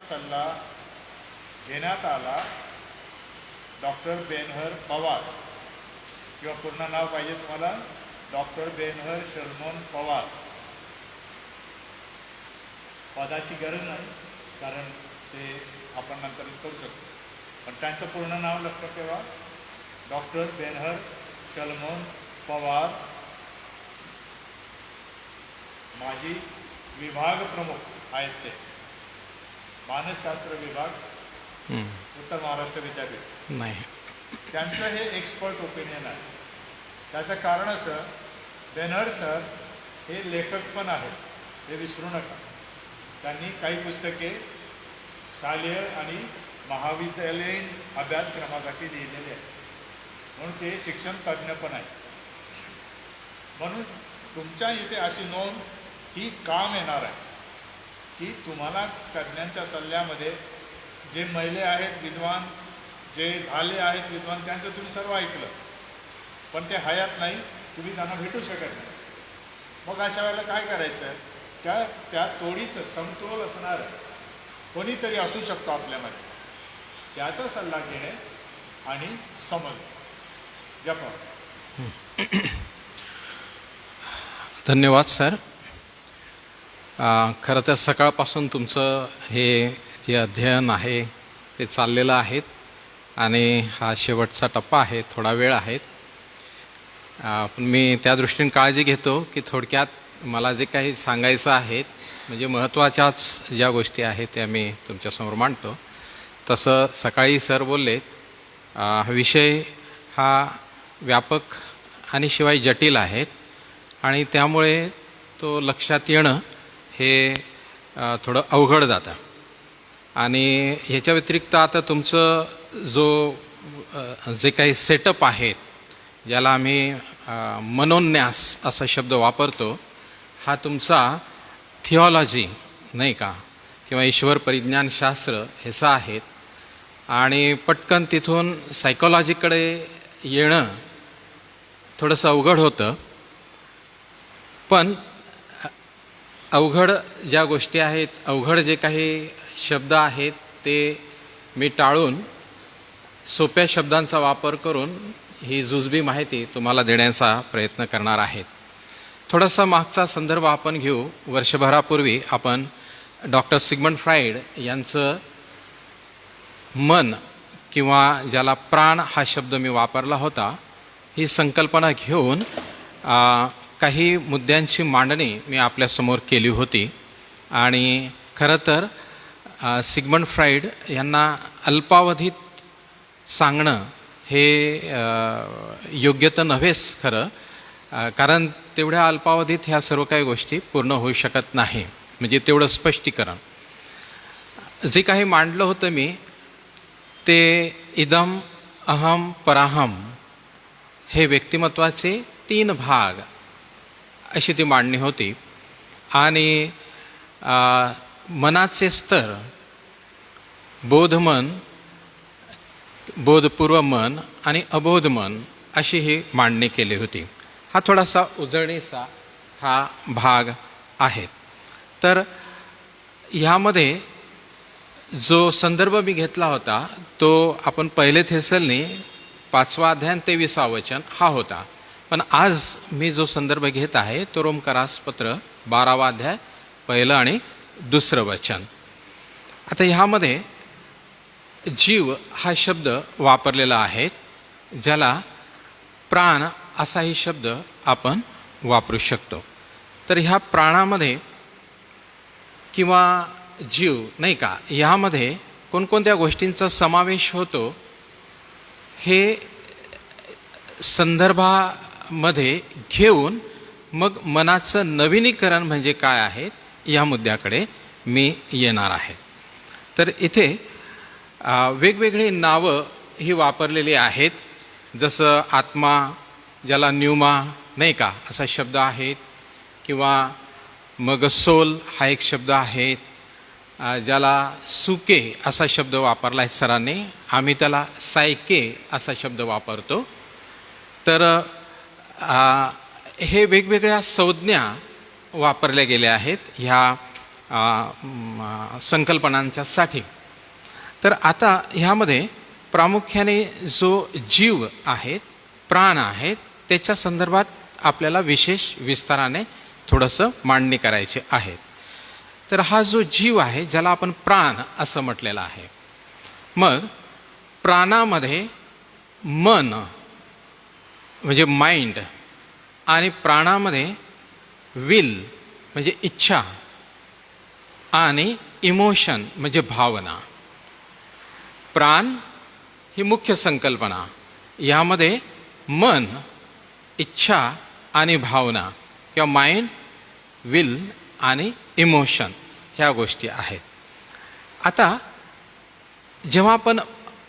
सल्ला घेण्यात आला डॉक्टर बेनहर पवार, किंवा पूर्ण नाव पाहिजे तुम्हाला, डॉक्टर बेनहर शलमोन पवार. पदाची गरज नाही, कारण ते आपण नंतर करू शकतो, पण त्यांचं पूर्ण नाव लक्षात ठेवा. डॉक्टर बेनहर शलमोन पवार, माजी विभाग प्रमुख आहेत ते, मानसशास्त्र विभाग, उत्तर महाराष्ट्र विद्यापीठ. नाही, त्यांचं हे एक्सपर्ट ओपिनियन आहे. त्याचं कारण असं, बेनहर सर हे लेखक पण आहेत, हे विसरू नका. त्यांनी काही पुस्तके शालेय आणि महाविद्यालयीन अभ्यासक्रमासाठी लिहिलेले आहेत, म्हणून ते शिक्षण तज्ज्ञ पण आहेत. म्हणून तुमच्या इथे अशी नोंद ही काम येणार आहे की तुम्हाला तज्ज्ञांच्या सल्ल्यामध्ये जे मैले आहेत विद्वान, जे झाले आहेत विद्वान, त्यांचं तुम्ही सर्व ऐकलं, पण ते हयात नाही, तुम्ही त्यांना भेटू शकत नाही. मग अशा वेळेला काय करायचं आहे, त्या तोडीचं समतोल असणारं कोणीतरी असू शकतो आपल्यामध्ये, त्याचा सल्ला घेणे आणि समज. धन्यवाद सर. खरं तर सकाळपासून तुमचं हे जे अध्ययन आहे ते चाललेलं आहे आणि हा शेवटचा टप्पा आहे, थोडा वेळ आहे. पण मी त्या दृष्टीने काळजी घेतो की थोडक्यात मला जे काही सांगायचं आहे, म्हणजे महत्त्वाच्याच ज्या गोष्टी आहेत त्या मी तुमच्यासमोर मांडतो. तसं सकाळी सर बोलले, विषय हा व्यापक आणि शिवाय जटिल आहेत आणि त्यामुळे तो लक्षात येणं हे थोडं अवघड जातं. आणि ह्याच्या व्यतिरिक्त आता तुमचं जे काही सेटअप आहेत, ज्याला आम्ही मनोन्यास असा शब्द वापरतो, हा तुमचा थिओलॉजी नाही का, किंवा ईश्वर परिज्ञानशास्त्र ह्याचा आहेत. आणि पटकन तिथून सायकोलॉजीकडे येणं थोडंसं अवघड होतं. पण अवघड ज्या गोष्टी आहेत, अवघड जे काही शब्द आहेत ते मी टाळून सोप्या शब्दांचा वापर करून ही जुजबी माहिती तुम्हाला देण्याचा प्रयत्न करणार आहेत. थोडासा मागचा संदर्भ आपण घेऊ. वर्षभरापूर्वी आपण डॉक्टर सिगमंड फ्राईड यांचं मन, किंवा ज्याला प्राण हा शब्द मी वापरला होता, ही संकल्पना घेऊन काही मुद्द्यांची मांडणी मी आपल्यासमोर केली होती. आणि खरं तर सिगमंड फ्राईड यांना अल्पावधीत सांगणं हे योग्य तर नव्हेच खरं, कारण तेवढ्या अल्पावधीत ह्या सर्व काही गोष्टी पूर्ण होऊ शकत नाही. म्हणजे तेवढं स्पष्टीकरण जे काही मांडलं होतं मी, ते इदम अहम पराहम हे व्यक्तिमत्वाचे 3 भाग अशी ती मांडणी होती. आणि मनाचे स्तर, बोधमन, बोधपूर्व मन आणि अबोध मन अशी ही मांडणी केली होती. हा थोडासा उजळणीचा हा भाग आहे. तर ह्यामध्ये जो संदर्भ मी घेतला होता तो आपण 1 थेसलनी 5वा अध्याय 23वा वचन हा होता. पण आज मी जो संदर्भ घेत आहे तो रोमकरासपत्र 12वा अध्याय 1 आणि 2 वचन. आता ह्यामध्ये जीव हा शब्द वापरलेला आहे, ज्याला प्राण असाही शब्द आपण वापरू शकतो. तर ह्या प्राणामध्ये किंवा जीव नाही का, ह्यामध्ये कोणकोणत्या गोष्टींचा समावेश होतो हे संदर्भामध्ये घेऊन मग मनाचं नवीनीकरण म्हणजे काय आहे या मुद्द्याकडे मी येणार आहे. तर इथे वेगवेगळी नावं ही वापरलेली आहेत. जसं आत्मा, ज्याला न्यूमा नाही का असा शब्द आहे, किंवा मग सोल हा एक शब्द आहे, ज्याला सुके असा शब्द वापरला आहे सरांनी, आम्ही त्याला सायके असा शब्द वापरतो. तर हे वेगवेगळ्या संज्ञा वापरल्या गेल्या आहेत ह्या संकल्पनांच्यासाठी. तर आता ह्यामध्ये प्रामुख्याने जो जीव आहेत, प्राण आहेत, त्याच्या संदर्भात आपल्याला विशेष विस्ताराने थोडंसं मांडणी करायची आहे. तर हा जो जीव आहे, ज्याला आपण प्राण असं म्हटलेलं आहे, मग प्राणामध्ये मन म्हणजे माइंड आणि प्राणामध्ये विल म्हणजे इच्छा आणि इमोशन म्हणजे भावना. प्राण ही मुख्य संकल्पना, यामध्ये मन, इच्छा आणि भावना किंवा माइंड, विल आणि इमोशन ह्या गोष्टी आहेत. आता जेव्हा आपण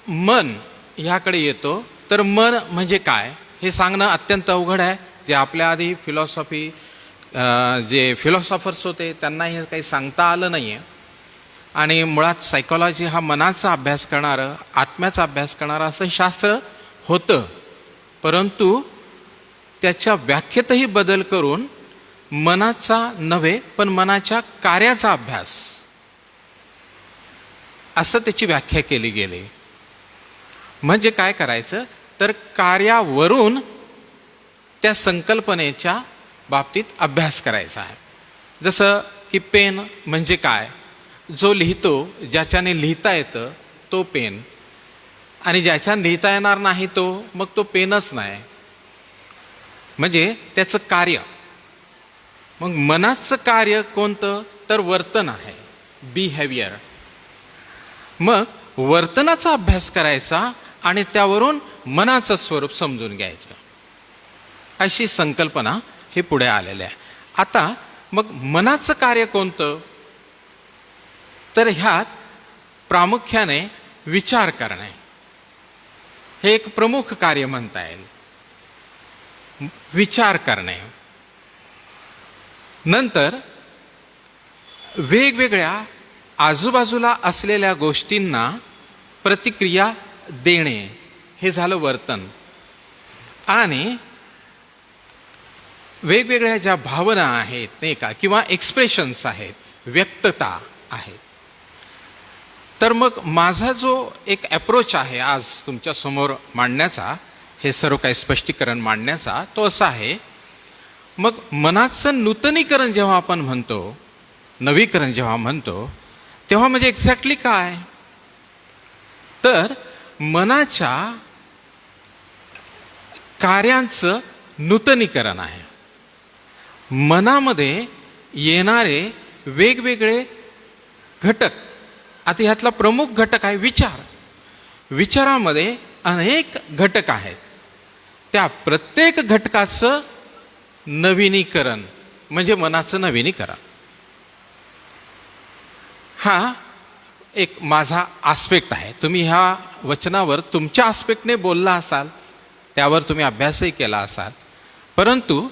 मन ह्याकडे येतो, तर मन म्हणजे काय हे सांगणं अत्यंत अवघड आहे. जे आपल्या आधी जे फिलॉसॉफर्स होते त्यांना हे काही सांगता आलं नाही आहे. आणि मुळात सायकोलॉजी हा मनाचा अभ्यास करणारं, आत्म्याचा अभ्यास करणारं असं शास्त्र होतं, परंतु त्याच्या व्याख्येतही बदल करून मनाचा नव्हे पण मनाच्या कार्याचा अभ्यास असं त्याची व्याख्या केली गेली. म्हणजे काय करायचं, तर कार्यावरून त्या संकल्पनेच्या बाबतीत अभ्यास करायचा आहे. जसं की पेन म्हणजे काय, जो लिहितो, ज्याच्याने लिहिता येतं तो पेन, आणि ज्याच्याने लिहिता येणार नाही तो मग तो पेनच नाही. म्हणजे त्याचं कार्य. मग मनाचं कार्य कोणतं, तर वर्तन आहे, बिहेवियर. मग वर्तनाचा अभ्यास करायचा आणि त्यावरून मनाचं स्वरूप समजून घ्यायचं, अशी संकल्पना हे पुढे आलेली आहे. आता मग मनाचं कार्य कोणतं, तर ह्यात प्रामुख्याने विचार करणे हे एक प्रमुख कार्य म्हणता येईल. विचार करणे, नंतर वेगवेगळ्या आजूबाजूला असलेल्या गोष्टींना प्रतिक्रिया देणे, हे झालं वर्तन. आणि वेगवेगळ्या ज्या भावना आहेत नाही का, किंवा एक्सप्रेशन्स आहेत, व्यक्तता आहेत. तर मग माझा जो एक अप्रोच आहे आज तुमच्या समोर मांडण्याचा, हे सर्व काही स्पष्टीकरण मांडण्याचा, तो असा आहे. मग मनाचं नूतनीकरण जेव्हा आपण म्हणतो, नवीकरण जेव्हा म्हणतो, तेव्हा म्हणजे एक्झॅक्टली काय, तर मनाच्या कार्यांचं नूतनीकरण आहे. मनामध्ये येणारे वेगवेगळे घटक. आता ह्यातला प्रमुख घटक आहे विचार. विचारामध्ये अनेक घटक आहेत, त्या प्रत्येक घटकाचं नवीनीकरण म्हणजे मनाचं नवीनीकरण. हा एक माझा आस्पेक्ट आहे. तुम्ही ह्या वचनावर तुमच्या आस्पेक्टने बोलला असाल, त्यावर तुम्ही अभ्यासही केला असाल, परंतु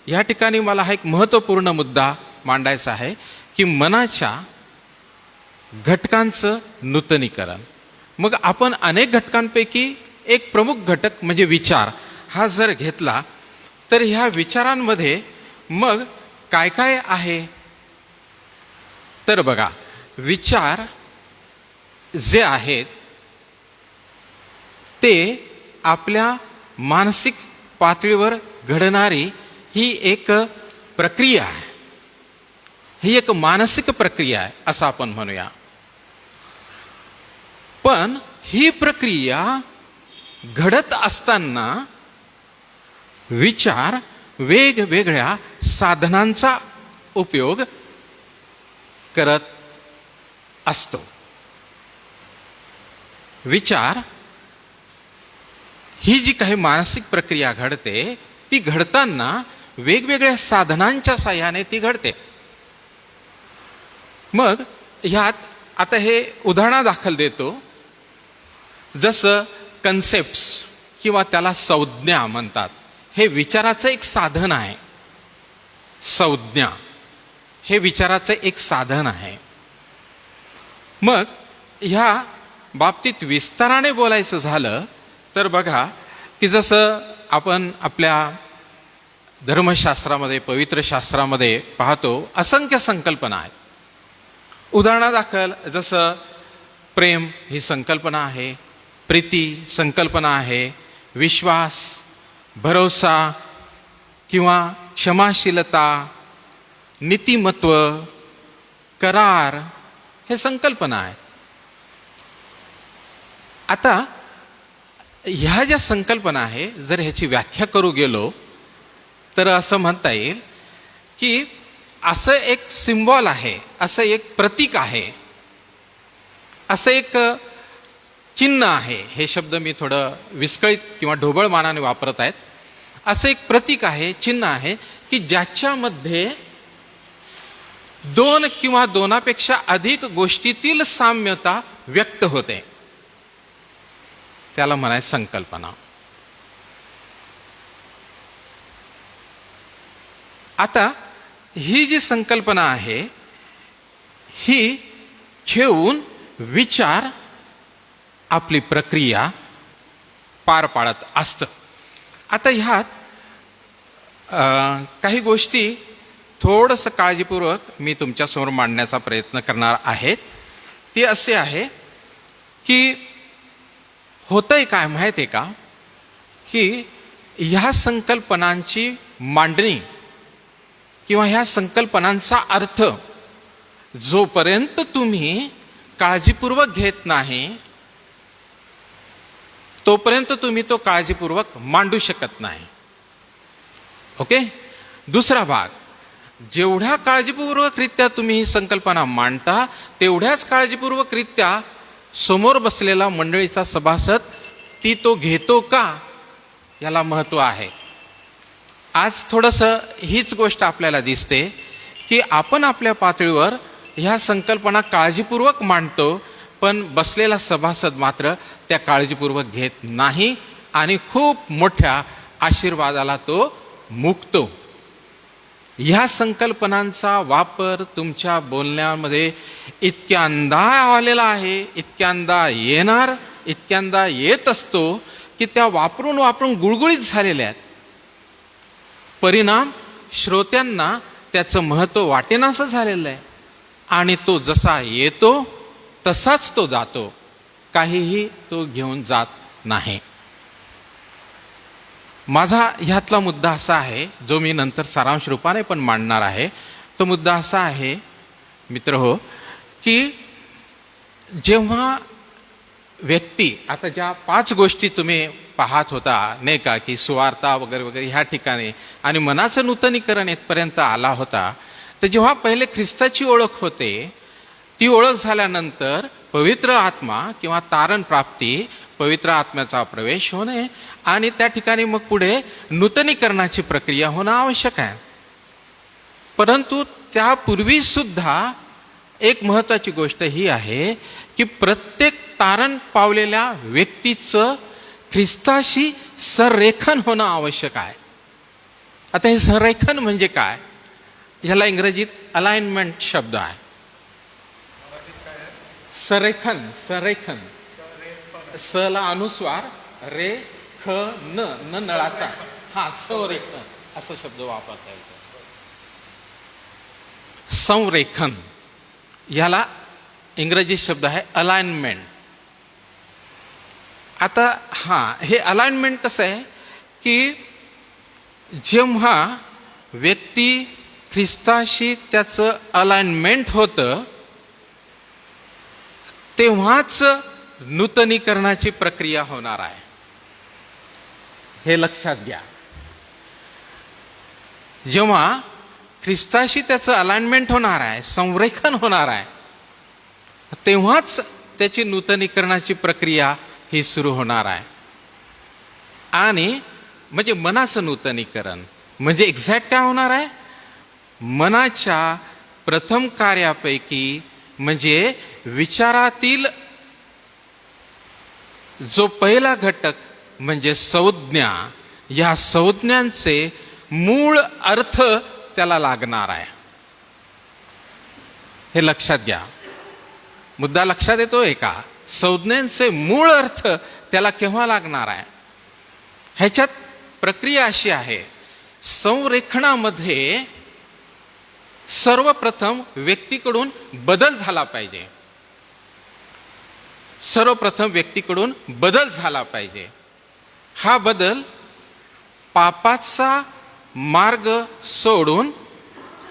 या ठिकाणी मला हा एक महत्त्वपूर्ण मुद्दा मांडायचा आहे की मनाच्या घटकांचं नूतनीकरण. मग आपण अनेक घटकांपैकी एक प्रमुख घटक म्हणजे विचार हा जर घेतला, तर ह्या विचारांमध्ये मग काय काय आहे, तर बघा, विचार जे आहेत ते आपल्या मानसिक पातळीवर घडणारी ही एक प्रक्रिया आहे. ही एक मानसिक प्रक्रिया आहे असं आपण म्हणूया. पण ही प्रक्रिया घडत असताना विचार वेगवेगळ्या साधनांचा उपयोग करत असतो. विचार ही जी काही मानसिक प्रक्रिया घडते, ती घडताना वेगवेगळ्या साधनांच्या साह्याने ती घडते. मग ह्यात आता हे उदाहरणादाखल देतो. जसं कन्सेप्ट्स किंवा त्याला संज्ञा म्हणतात, हे विचाराचं एक साधन आहे. संज्ञा हे विचाराचं एक साधन आहे. मग ह्या बाबतीत विस्ताराने बोलायचं झालं तर बघा की जसं आपण आपल्या धर्मशास्त्रामध्ये, पवित्र शास्त्रामध्ये पाहतो, असंख्य संकल्पना आहेत. उदाहरणादाखल जसं प्रेम ही संकल्पना आहे, प्रीती संकल्पना आहे, विश्वास, भरोसा किंवा क्षमाशीलता, नीतिमत्व, करार हे संकल्पना आहेत. आता ह्या ज्या संकल्पना आहे, जर ह्याची व्याख्या करू गेलो तर असं म्हणता येईल की असं एक सिम्बॉल आहे, असं एक प्रतीक आहे, असं एक चिन्ह आहे. हे शब्द मी थोडं विस्कळीत किंवा ढोबळ मानाने वापरत आहेत. असं एक प्रतीक आहे, चिन्ह आहे की ज्याच्यामध्ये दोन किंवा दोनापेक्षा अधिक गोष्टीतील साम्यता व्यक्त होते, त्याला म्हणायचं संकल्पना. आता ही जी संकल्पना आहे ही घेऊन विचार आपली प्रक्रिया पार पाडत असतं. आता ह्यात काही गोष्टी थोडंसं काळजीपूर्वक मी तुमच्यासमोर मांडण्याचा प्रयत्न करणार आहे. ते असे आहे की होतंय काय माहिती आहे का, की ह्या संकल्पनांची मांडणी किंवा ह्या संकल्पनांचा अर्थ जोपर्यंत तुम्ही काळजीपूर्वक घेत नाही तोपर्यंत तुम्ही तो काळजीपूर्वक मांडू शकत नाही. ओके. दुसरा भाग, जेवढ्या काळजीपूर्वकरित्या तुम्ही ही संकल्पना मांडता तेवढ्याच काळजीपूर्वकरित्या समोर बसलेला मंडळीचा सभासद ती तो घेतो का याला महत्त्व आहे. आज थोडंसं हीच गोष्ट आपल्याला दिसते की आपण आपल्या पातळीवर ह्या संकल्पना काळजीपूर्वक मांडतो, पण बसलेला सभासद मात्र त्या काळजीपूर्वक घेत नाही आणि खूप मोठ्या आशीर्वादाला तो मुकतो. ह्या संकल्पनांचा वापर तुमच्या बोलण्यामध्ये इतक्यांदा आलेला आहे, इतक्यांदा येणार, इतक्यांदा येत असतो की त्या वापरून वापरून गुळगुळीत झालेल्या आहेत. परिणाम श्रोत्यांना त्याचं महत्त्व वाटेनासं झालेलं आहे आणि तो जसा येतो तसाच तो जातो, काहीही तो घेऊन जात नाही. माझा ह्यातला मुद्दा असा आहे, जो मी नंतर सारांश रूपाने पण मांडणार आहे. तो मुद्दा असा आहे मित्र हो, की जेव्हा व्यक्ती, आता ज्या 5 गोष्टी तुम्ही पाहत होता नाही का, की सुवार्ता वगैरे वगैरे ह्या ठिकाणी आणि मनाचं नूतनीकरण येथपर्यंत आला होता, तर जेव्हा पहिले ख्रिस्ताची ओळख होते, ती ओळख झाल्यानंतर पवित्र आत्मा किंवा तारण प्राप्ती, पवित्र आत्म्याचा प्रवेश होणे आणि त्या ठिकाणी मग पुढे नूतनीकरणाची प्रक्रिया होणं आवश्यक आहे. परंतु त्यापूर्वी सुद्धा एक महत्त्वाची गोष्ट ही आहे की प्रत्येक तारण पावलेल्या व्यक्तीचं ख्रिस्ताशी संरेखन होणं आवश्यक आहे. आता हे संरेखन म्हणजे काय, ह्याला इंग्रजीत अलाइनमेंट शब्द आहे. संरेखन, संरेखन, सला अनुस्वार, रे ख न, न नळाचा, हा संरेखन असा शब्द वापरता येतो. संरेखन याला इंग्रजी शब्द आहे अलाइनमेंट. आता हे अलाइनमेंट कसं आहे की जेव्हा व्यक्ती ख्रिस्ताशी त्याचं अलाइनमेंट होतं तेव्हाच नूतनीकरणाची प्रक्रिया होणार आहे. हे लक्षात घ्या. जेव्हा ख्रिस्ताशी त्याचं अलाइनमेंट होणार आहे, संरेखन होणार आहे, तेव्हाच त्याची नूतनीकरणाची प्रक्रिया ही सुरू होणार आहे. आणि म्हणजे मनाचं नूतनीकरण म्हणजे एक्झॅक्ट काय होणार आहे, मनाच्या प्रथम कार्यापैकी म्हणजे विचारातील जो पहिला घटक म्हणजे संज्ञा, या संज्ञांचे मूळ अर्थ त्याला लागणार आहे. हे लक्षात घ्या. मुद्दा लक्षात येतोय का? संज्ञांचे मूळ अर्थ त्याला केव्हा लागणार आहे. ह्याच्यात प्रक्रिया अशी आहे, संरेखनामध्ये सर्वप्रथम व्यक्तीकडून बदल झाला पाहिजे. सर्वप्रथम व्यक्तीकडून बदल झाला पाहिजे. हा बदल पापाचा मार्ग सोडून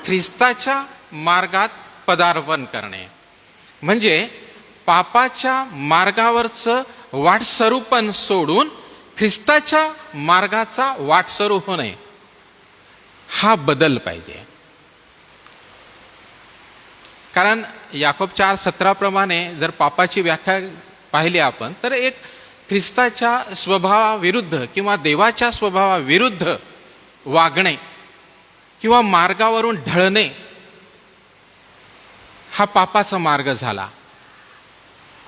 ख्रिस्ताच्या मार्गात पदार्पण करणे, म्हणजे पापाच्या मार्गावरचं वाटसरूपण सोडून ख्रिस्ताच्या मार्गाचा वाटसरू होणे, हा बदल पाहिजे. कारण याकोब 4:17 प्रमाणे जर पापाची व्याख्या पाहिली आपण, तर एक ख्रिस्ताच्या स्वभावाविरुद्ध किंवा देवाच्या स्वभावाविरुद्ध वागणे किंवा मार्गावरून ढळणे, हा पापाचा मार्ग झाला.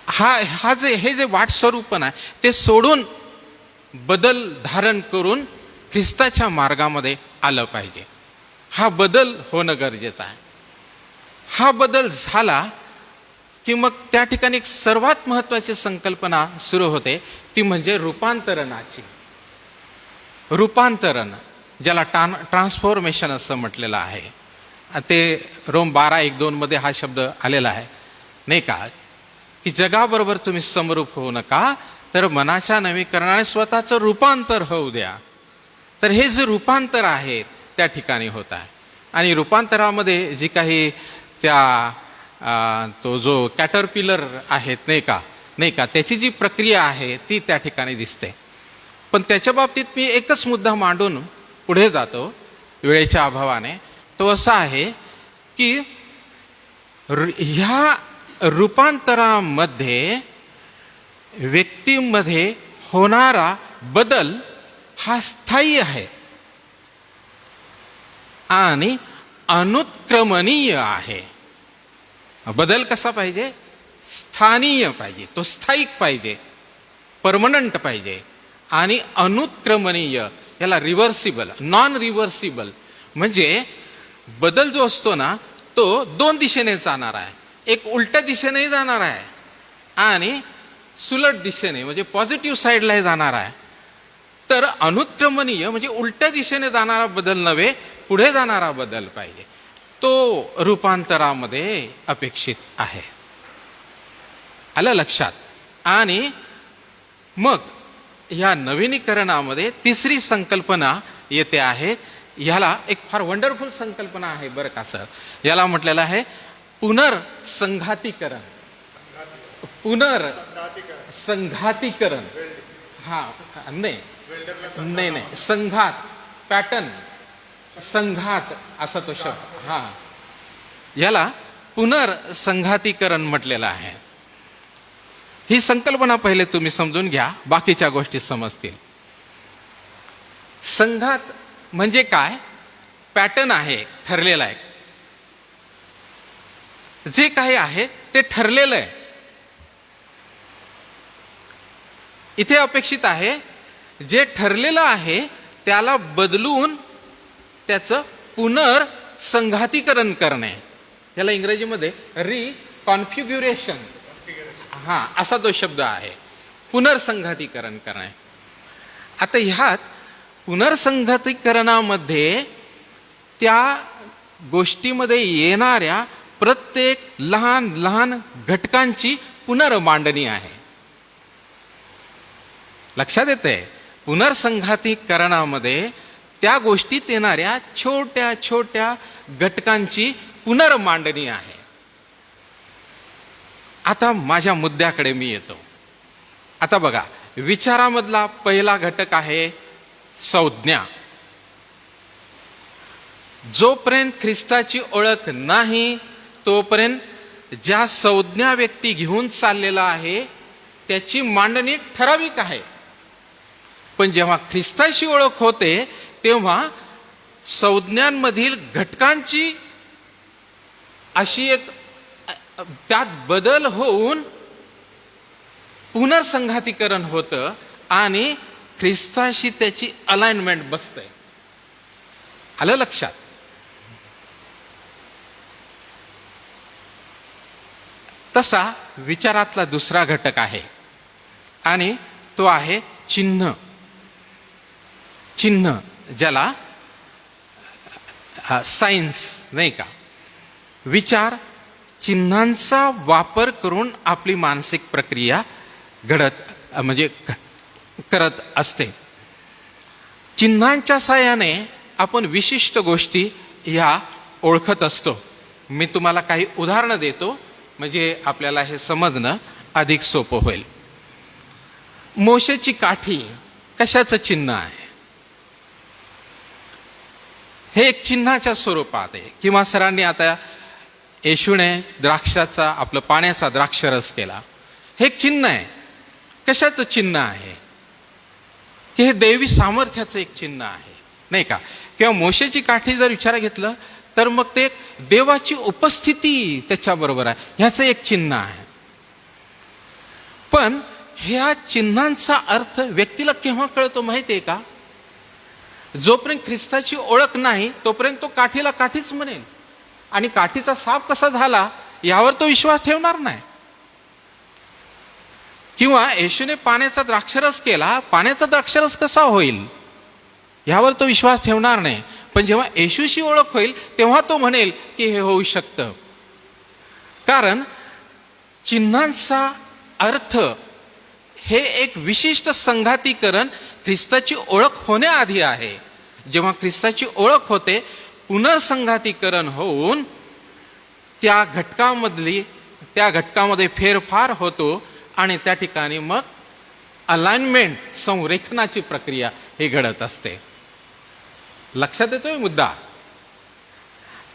हे जे वाटस्वरूपण आहे ते सोडून बदल धारण करून ख्रिस्ताच्या मार्गामध्ये आलं पाहिजे. हा बदल होणं गरजेचं आहे. हा बदल झाला की मग त्या ठिकाणी एक सर्वात महत्त्वाची संकल्पना सुरू होते, ती म्हणजे रूपांतरणाची. रूपांतरण, ज्याला ट्रान्सफॉर्मेशन असं म्हटलेलं आहे. ते रोम 12:1-2 मध्ये हा शब्द आलेला आहे, नाही का, की जगाबरोबर तुम्ही समरूप होऊ नका, तर मनाच्या नवीकरणाने स्वतःचं रूपांतर होऊ द्या. तर हे जे रूपांतर आहे त्या ठिकाणी होत आहे. आणि रूपांतरामध्ये जी काही तो जो कॅटरपिलर आहेत, नाही का, त्याची जी प्रक्रिया आहे ती त्या ठिकाणी दिसते. पण त्याच्या बाबतीत मी एकच मुद्दा मांडून पुढे जातो वेळेच्या अभावाने. तो असा आहे की ह्या रूपांतरामध्ये व्यक्तीमध्ये होणारा बदल हा स्थायी आहे आणि अनुत्क्रमणीय आहे. बदल कसा पाहिजे? स्थानीय पाहिजे, तो स्थायिक पाहिजे, परमनंट पाहिजे. आणि अनुत्क्रमणीय, याला रिव्हर्सिबल, नॉन रिव्हर्सिबल, म्हणजे बदल जो असतो ना तो 2 दिशेने जाणार आहे. एक उलट्या दिशेने जाणार आहे आणि सुलट दिशेने म्हणजे पॉझिटिव्ह साईडला जाणार आहे. तर अनुत्क्रमणीय म्हणजे उलट्या दिशेने जाणारा बदल नव्हे, पुढे जाणारा बदल पाहिजे. तो रूपांतरामध्ये अपेक्षित आहे. आलं लक्षात? आणि मग ह्या नवीनीकरणामध्ये तिसरी संकल्पना येते आहे. ह्याला एक फार वंडरफुल संकल्पना आहे बरं का सर. याला म्हटलेलं आहे पुनर्संघातीकरण. पुनर्संघातीकरण. हा, नाही, संघात, पॅटर्न, संघात असा तो शब्द. हा, याला पुनर्संघातीकरण म्हटलेलं आहे. ही संकल्पना पहिले तुम्ही समजून घ्या, बाकीच्या गोष्टी समजतील. संघात म्हणजे काय? पॅटर्न आहे, ठरलेला आहे. जे काही आहे ते ठरलेलं आहे. इथे अपेक्षित आहे जे ठरलेलं आहे त्याला बदलून त्याचं पुनर्संघातीकरण करणे. याला इंग्रजीमध्ये रिकॉन्फिग्युरेशन, हा असा तो शब्द आहे. पुनर्संघातीकरण करणे. आता ह्यात पुनर्संघातीकरणामध्ये त्या गोष्टीमध्ये येणाऱ्या प्रत्येक लहान लहान घटकांची पुनर्मांडणी आहे. लक्षात येते? पुनर्संघातीकरणामध्ये त्या गोष्टीत येणाऱ्या छोट्या छोट्या घटकांची पुनर्मांडणी आहे. आता माझ्या मुद्द्याकडे मी येतो. आता बघा, विचारामधला पहिला घटक आहे संज्ञा. जोपर्यंत ख्रिस्ताची ओळख नाही तोपर्यंत ज्या संज्ञा व्यक्ती घेऊन चाललेला आहे त्याची मांडणी ठराविक आहे. पण जेव्हा ख्रिस्ताची ओळख होते तेव्हा संज्ञांमधील घटकांची अशी एक त्यात बदल होऊन पुनर्संघातीकरण होतं आणि ख्रिस्ताशी त्याची अलाइनमेंट बसते. आलं लक्षात? तसा विचारातला दुसरा घटक आहे आणि तो आहे चिन्ह. चिन्ह, ज्याला सायन्स, नाही का, विचार चिन्हांचा वापर करून आपली मानसिक प्रक्रिया करत असते. चिन्हांच्या साहाय्याने आपण विशिष्ट गोष्टी ह्या ओळखत असतो. मी तुम्हाला काही उदाहरणं देतो म्हणजे आपल्याला हे समजणं अधिक सोपं होईल. मोशेची काठी कशाचं चिन्ह आहे? हे एक चिन्हाच्या स्वरूपात आहे. किंवा सरांनी आता येशूने द्राक्षाचा आपलं पाण्याचा द्राक्षरस केला, हे एक चिन्ह आहे. कशाचं चिन्ह आहे? की हे दैवी सामर्थ्याचं एक चिन्ह आहे, नाही का? किंवा मोशेची काठी जर विचारात घेतलं तर मग ते देवाची उपस्थिती त्याच्याबरोबर आहे, ह्याचं एक चिन्ह आहे. पण ह्या चिन्हांचा अर्थ व्यक्तीला केव्हा कळतो माहिती आहे का? जोपर्यंत ख्रिस्ताची ओळख नाही तोपर्यंत तो काठीला काठीच म्हणेल, आणि काठीचा साप कसा झाला यावर तो विश्वास ठेवणार नाही. किंवा येशूने पाण्याचा द्राक्षरस केला, पाण्याचा द्राक्षरस कसा होईल यावर तो विश्वास ठेवणार नाही. पण जेव्हा येशूशी ओळख होईल तेव्हा तो म्हणेल की हे होऊ शकतं. कारण चिन्हांचा अर्थ हे एक विशिष्ट संघातीकरण ख्रिस्ताची ओळख होण्याआधी आहे. जेव्हा ख्रिस्ताची ओळख होते, पुनर्संघातीकरण होऊन त्या घटकामध्ये फेरफार होतो आणि त्या ठिकाणी मग अलाइनमेंट, संरेखनाची प्रक्रिया हे घडत असते. लक्षात येतोय मुद्दा?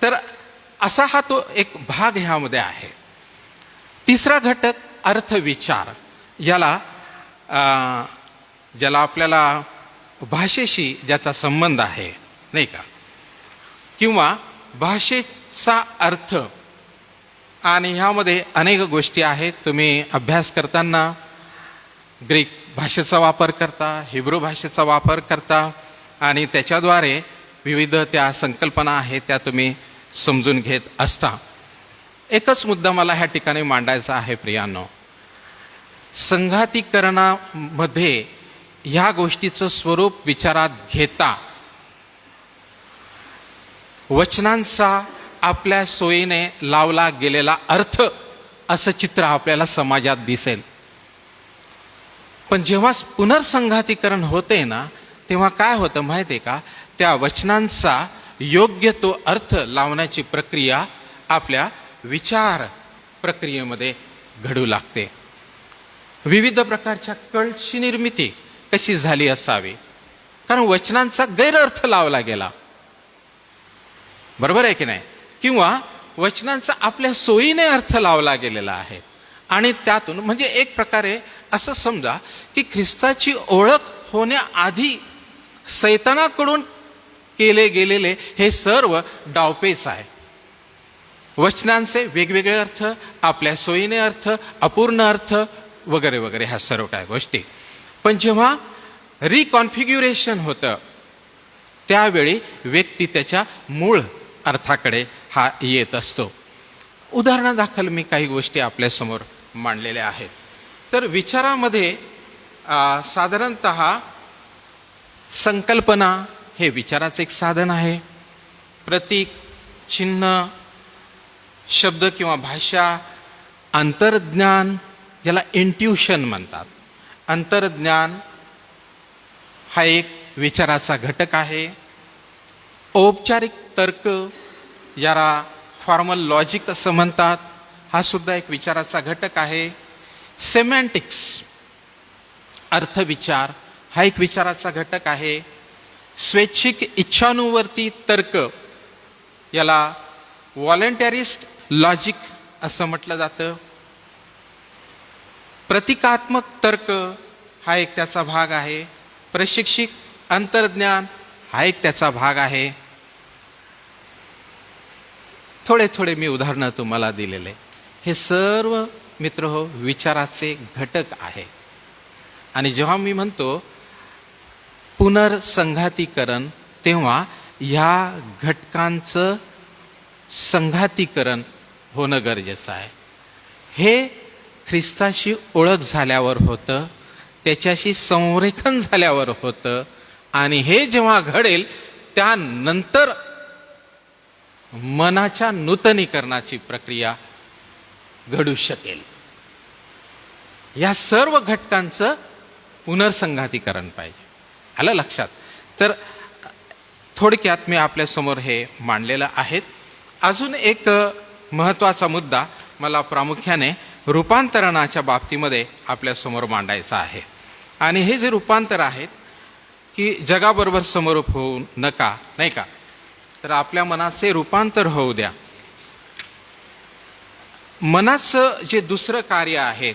तर असा हा तो एक भाग ह्यामध्ये आहे. तिसरा घटक अर्थविचार, ज्याला आपल्याला भाषेशी ज्याचा संबंध आहे, नाही का? किंवा भाषेचा अर्थ, आणि ह्यामध्ये अनेक गोष्टी आहेत. तुम्ही अभ्यास करताना ग्रीक भाषेचा वापर करता, हिब्रू भाषेचा वापर करता, आणि त्याच्याद्वारे विविध त्या संकल्पना आहेत त्या तुम्ही समजून घेत असता. एकच मुद्दा मला ह्या ठिकाणी मांडायचा आहे प्रियांनो. संघातीकरणामध्ये ह्या गोष्टीचं स्वरूप विचारात घेता वचनांचा आपल्या सोयीने लावला गेलेला अर्थ असं चित्र आपल्याला समाजात दिसेल. पण जेव्हा पुनर्संघातीकरण होते ना, तेव्हा काय होतं माहिती आहे का? त्या वचनांचा योग्य तो अर्थ लावण्याची प्रक्रिया आपल्या विचार प्रक्रियेमध्ये घडू लागते. विविध प्रकारच्या कल्टची निर्मिती कशी झाली असावी, कारण वचनांचा गैरअर्थ लावला गेला, बरोबर आहे की नाही? किंवा वचनांचा आपल्या सोयीने अर्थ लावला गेलेला आहे, आणि त्यातून म्हणजे एक प्रकारे असं समजा की ख्रिस्ताची ओळख होण्याआधी सैतानाकडून केले गेलेले हे सर्व डावपेच आहे. वचनांचे वेगवेगळे अर्थ, आपल्या सोयीने अर्थ, अपूर्ण अर्थ वगैरे वगैरे, ह्या सर्व काय गोष्टी. पण जेव्हा रिकॉन्फिग्युरेशन होतं त्यावेळी व्यक्ती त्याच्या मूळ अर्थाकडे हा येत असतो. उदाहरणादाखल मी काही गोष्टी आपल्यासमोर मांडलेल्या आहेत. तर विचारामध्ये साधारणत संकल्पना हे विचाराचं एक साधन आहे. प्रतीक, चिन्ह, शब्द किंवा भाषा, अंतर्ज्ञान, ज्याला इंट्युशन म्हणतात, अंतर्ज्ञान हा एक विचाराचा घटक आहे. औपचारिक तर्क, याला फॉर्मल लॉजिक असं म्हणतात, हा सुद्धा एक विचाराचा घटक आहे. सेमॅन्टिक्स, अर्थविचार, हा एक विचाराचा घटक आहे. स्वैच्छिक इच्छानुवर्ती तर्क, याला व्हॉलंटरिस्ट लॉजिक असं म्हटलं जातं. प्रतिकात्मक तर्क हा एक त्याचा भाग आहे. प्रशिक्षित अंतर्ज्ञान हा एक त्याचा भाग आहे. थोडे थोडे मी उदाहरणं तुम्हाला दिलेले, हे सर्व मित्र हो विचाराचे घटक आहे. आणि जेव्हा मी म्हणतो पुनर्संघातीकरण, तेव्हा ह्या घटकांचं संघातीकरण होणं गरजेचं आहे. हे ख्रिस्ताशी ओळख झाल्यावर होतं, त्याच्याशी संरेखन झाल्यावर होतं, आणि हे जेव्हा घडेल त्यानंतर मनाच्या नूतनीकरणाची प्रक्रिया घडू शकेल. या सर्व घटकांचं पुनर्संघातीकरण पाहिजे. आलं लक्षात? तर थोडक्यात मी आपल्यासमोर हे मांडलेलं आहे. अजून एक महत्त्वाचा मुद्दा मला प्रामुख्याने रूपांतरणाच्या बाबतीमध्ये आपल्यासमोर मांडायचा आहे. आणि हे जे रूपांतर आहेत की जगाबरोबर समरूप होऊ नका, नाही का, तर आपल्या मनाचे रूपांतर होऊ द्या. मनाचं जे दुसरं कार्य आहे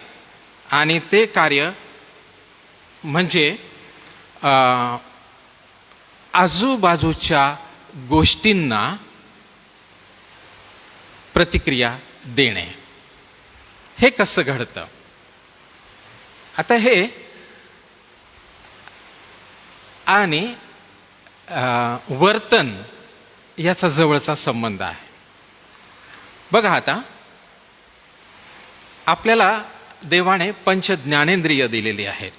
आणि ते कार्य म्हणजे आजूबाजूच्या गोष्टींना प्रतिक्रिया देणे. हे कसं घडतं? आता हे आणि वर्तन याचा जवळचा संबंध आहे. बघा, आता आपल्याला देवाने पंच ज्ञानेंद्रिय दिलेली आहेत.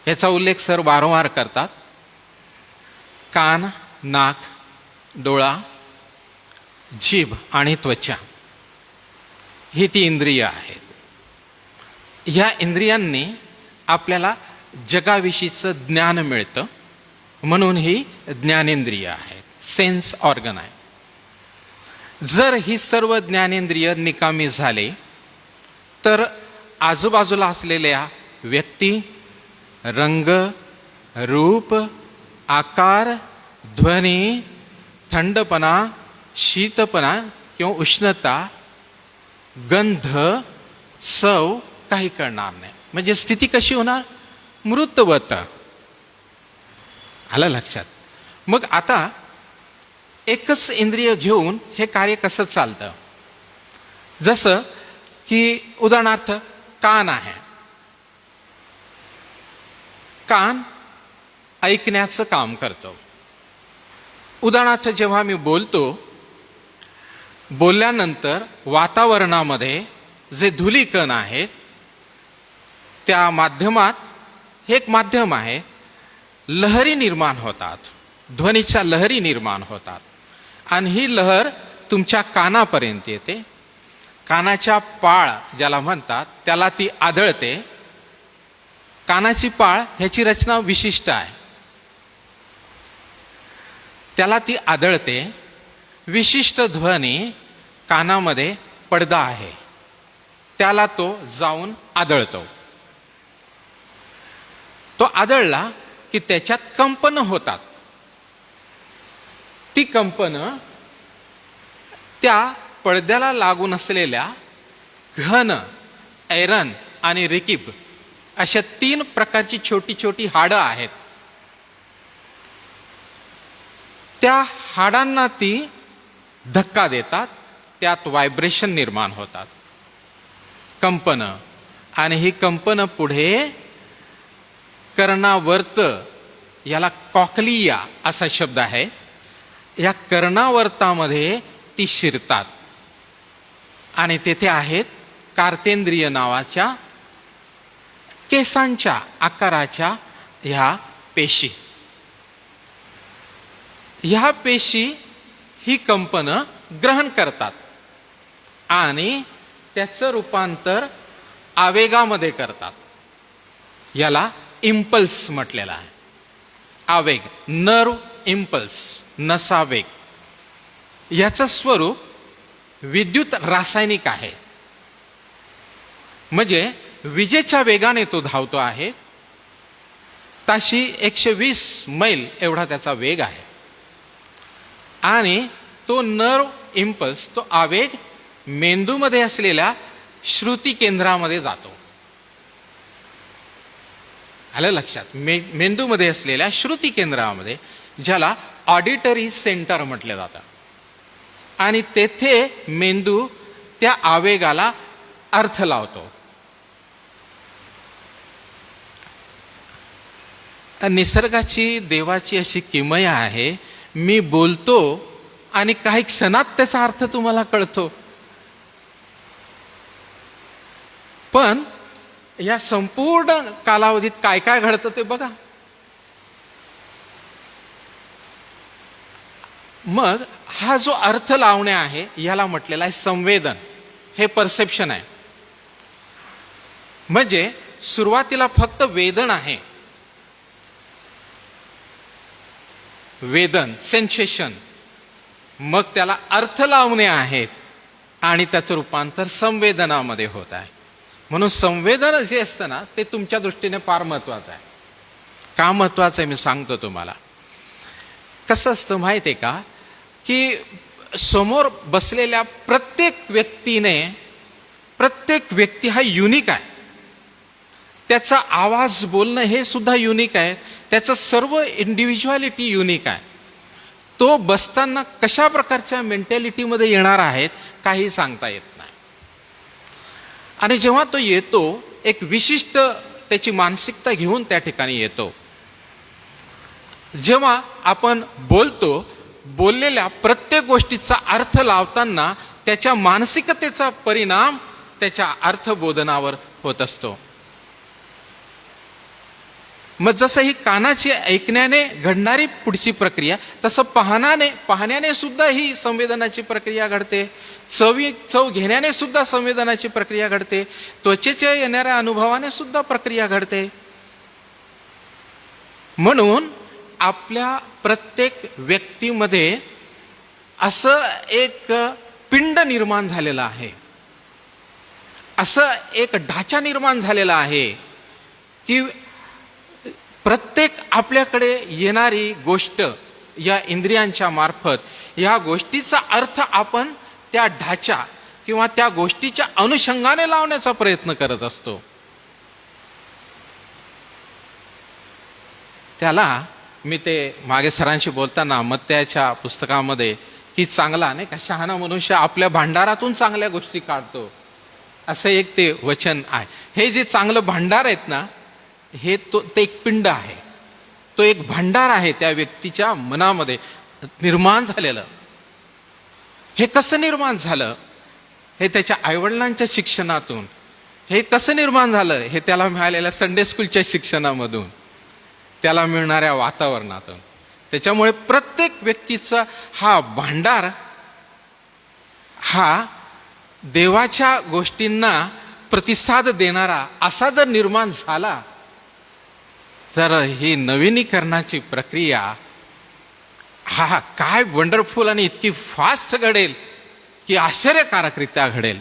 याचा उल्लेख सर वारंवार करतात. कान, नाक, डोळा, जीभ आणि त्वचा ही ती इंद्रिय आहेत. ह्या इंद्रियांनी आपल्याला जगाविषयीचं ज्ञान मिळतं, म्हणून ही ज्ञानेंद्रिय आहेत, सेन्स ऑर्गन आहे. जर ही सर्व ज्ञानेंद्रिय निकामी झाले तर आजूबाजूला असलेल्या व्यक्ती, रंग, रूप, आकार, ध्वनी, थंडपणा, शीतपणा किंवा उष्णता, गंध, चव काही कळणार नाही. म्हणजे स्थिती कशी होणार? मृतवत. आलं लक्षात? मग आता एकच इंद्रिय घेऊन हे कार्य कसं चालतं? जसं की उदाहरणार्थ कान आहे. कान ऐकण्याचं काम करतो. उदाहरणार्थ जेव्हा मी बोलतो, बोलल्यानंतर वातावरणामध्ये जे धूलिकण आहेत त्या माध्यमात, हे एक माध्यम आहे, लहरी निर्माण होतात, ध्वनीच्या लहरी निर्माण होतात आणि ही लहर तुमच्या कानापर्यंत येते. कानाच्या पाळ ज्याला म्हणतात त्याला ती आदळते. कानाची पाळ ह्याची रचना विशिष्ट आहे, त्याला ती आदळते. विशिष्ट ध्वनी कानामध्ये पडदा आहे, त्याला तो जाऊन आदळतो. तो आदळला की त्याच्यात कंपनं होतात. ती कंपनं त्या पडद्याला लागून असलेल्या घन, ऐरन आणि रिकीब अशा 3 प्रकारची छोटी छोटी हाडं आहेत. त्या हाडांना ती धक्का देतात, त्यात व्हायब्रेशन निर्माण होतात, कंपनं. आणि ही कंपनं पुढे कर्णावर्त, याला कॉक्लिया असा शब्द आहे, या कर्णावर्तामध्ये ती शिरतात आणि तेथे आहेत कार्तेंद्रिय नावाच्या केसांच्या आकाराच्या ह्या पेशी. ह्या पेशी ही कंपनं ग्रहण करतात आणि त्याचं रूपांतर आवेगामध्ये करतात. याला इम्पल्स म्हटलेला आहे. आवेग, नर्व इम्पल्स, नसावेग. याचं स्वरूप विद्युत रासायनिक आहे. म्हणजे विजेच्या वेगाने तो धावतो आहे. ताशी 120 मैल एवढा त्याचा वेग आहे. आणि तो नर्व इम्पल्स, तो आवेग मेंदूमध्ये असलेल्या श्रुती केंद्रामध्ये जातो. आलं लक्षात? मेंदूमध्ये असलेल्या श्रुती केंद्रामध्ये, ज्याला ऑडिटरी सेंटर म्हटलं जातं. आणि तेथे मेंदू त्या आवेगाला अर्थ लावतो. निसर्गाची, देवाची अशी किमया आहे, मी बोलतो आणि काही क्षणात त्याचा अर्थ तुम्हाला कळतो. पण या संपूर्ण कालावधीत काय काय घडतं ते बघा. मग हा जो अर्थ लावणे आहे याला म्हटलेला आहे संवेदन, हे परसेप्शन आहे. म्हणजे सुरुवातीला फक्त वेदन आहे, वेदन सेन्सेशन, मग त्याला अर्थ लावणे आहेत आणि त्याचं रूपांतर संवेदनामध्ये होत आहे. म्हणून संवेदन जे असतं ना ते तुमच्या दृष्टीने फार महत्वाचं आहे. का महत्वाचं आहे मी सांगतो तुम्हाला. कसं असतं माहिती आहे का, की समोर बसलेल्या प्रत्येक व्यक्ती हा युनिक आहे. त्याचा आवाज बोलणं हे सुद्धा युनिक आहे, त्याचं सर्व इंडिव्हिज्युअलिटी युनिक आहे. तो बसताना कशा प्रकारच्या मेंटॅलिटीमध्ये येणार आहेत काही सांगता येत नाही. आणि जेव्हा तो येतो एक विशिष्ट त्याची मानसिकता घेऊन त्या ठिकाणी येतो. जेव्हा आपण बोललेल्या प्रत्येक गोष्टीचा अर्थ लावताना त्याच्या मानसिकतेचा परिणाम त्याच्या अर्थबोधनावर होत असतो. मग जसं ही कानाची ऐकण्याने घडणारी पुढची प्रक्रिया, तसं पाहण्याने सुद्धा ही संवेदनाची प्रक्रिया घडते. चव घेण्याने सुद्धा संवेदनाची प्रक्रिया घडते. त्वचेच्या येणाऱ्या अनुभवाने सुद्धा प्रक्रिया घडते. म्हणून आपल्या प्रत्येक व्यक्तीमध्ये असं एक पिंड निर्माण झालेलं आहे, असं एक ढाचा निर्माण झालेला आहे की प्रत्येक आपल्याकडे येणारी गोष्ट या इंद्रियांच्या मार्फत या गोष्टीचा अर्थ आपण त्या ढाचा किंवा त्या गोष्टीच्या अनुषंगाने लावण्याचा प्रयत्न करत असतो. त्याला मी ते मागे सरांशी बोलताना मत्त्याच्या पुस्तकामध्ये की चांगला नाही का शहाणा मनुष्य आपल्या भांडारातून चांगल्या गोष्टी काढतो असं एक ते वचन आहे. हे जे चांगलं भांडार आहेत ना हे ते एक पिंड आहे, तो एक भांडार आहे त्या व्यक्तीच्या मनामध्ये निर्माण झालेलं. हे कसं निर्माण झालं? हे त्याच्या आईवडिलांच्या शिक्षणातून. हे कसं निर्माण झालं? हे त्याला मिळालेल्या संडे स्कूलच्या शिक्षणामधून, त्याला मिळणाऱ्या वातावरणातून. त्याच्यामुळे प्रत्येक व्यक्तीचा हा भांडार हा देवाच्या गोष्टींना प्रतिसाद देणारा असा जर निर्माण झाला तर ही नवीनीकरणाची प्रक्रिया हा काय वंडरफुल आणि इतकी फास्ट घडेल की आश्चर्यकारकरित्या घडेल.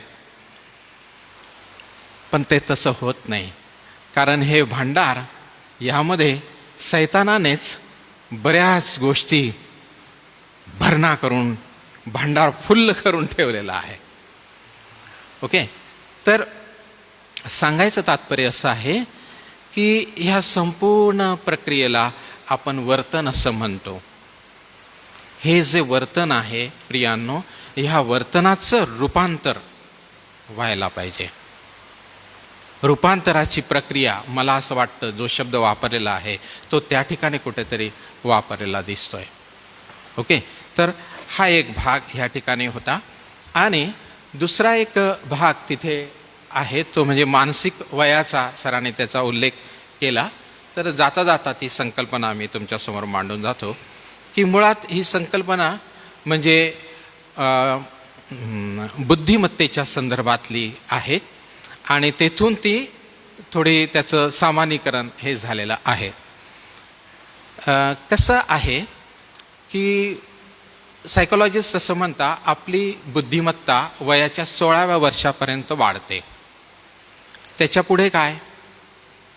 पण ते तसं होत नाही, कारण हे भांडार यामध्ये सैतानानेच बऱ्याच गोष्टी भरणा करून भांडार फुल्ल करून ठेवलेला आहे. ओके, तर सांगायचं तात्पर्य असं आहे की ह्या संपूर्ण प्रक्रियेला आपण वर्तन असं म्हणतो. हे जे वर्तन आहे प्रियांनो, ह्या वर्तनाचं रूपांतर व्हायला पाहिजे. रूपांतराची प्रक्रिया मला असं वाटतं जो शब्द वापरलेला आहे तो त्या ठिकाणी कुठेतरी वापरलेला दिसतोय. ओके, तर हा एक भाग ह्या ठिकाणी होता. आणि दुसरा एक भाग तिथे आहे तो म्हणजे मानसिक वयाचा. सरांनी त्याचा उल्लेख केला. तर जाता जाता ती संकल्पना मी तुमच्यासमोर मांडून जातो की मुळात ही संकल्पना म्हणजे बुद्धिमत्तेच्या संदर्भातली आहे आणि तेथून ती थोडी त्याचं सामान्यीकरण हे झालेलं आहे. कसं आहे की सायकोलॉजिस्ट असं म्हणता आपली बुद्धिमत्ता वयाच्या 16व्या वर्षापर्यंत वाढते. त्याच्यापुढे काय?